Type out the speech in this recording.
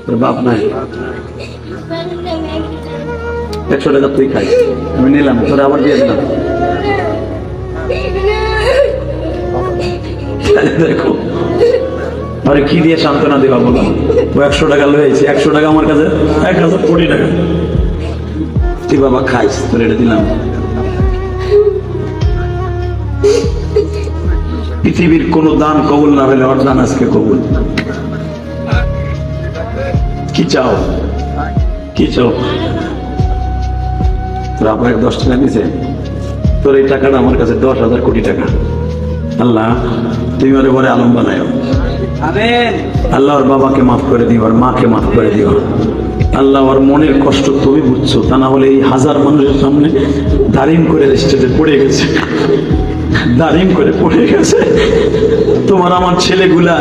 তোর বাপ নাই, 100 টাকা তুই খাই, আমি নিলাম, তোরা আবার দিয়ে দিলাম। দেখো আরে কি দিয়ে সান্ত্বনা দেওয়া বললাম, ও 100 টাকা লয়েছে, 100 টাকা আমার কাছে 1000 কোটি টাকা। তুই বাবা খাইস, তোর এটা দিলাম। পৃথিবীর কোন দান কবুল না হলে ওর দান আজকে কবুল। কি চাও, কি চাও? তোর আপনাকে 10 টাকা দিছে, তোর এই টাকাটা আমার কাছে 10,000 কোটি টাকা। আল্লাহ তুমি ওরে বলে আলম বানায়, আল্লাহ ওর বাবাকে মাফ করে দিও, আর মাকে মাফ করে দিও। আল্লাহ ওর মনের কষ্ট তুমি বুঝছো, তা না হলে এই 1000 মানুষের সামনে দাঁড়িম করে স্টেজে পড়ে গেছে, দাঁড়িম করে পড়ে গেছে। তোমার আমার ছেলেগুলা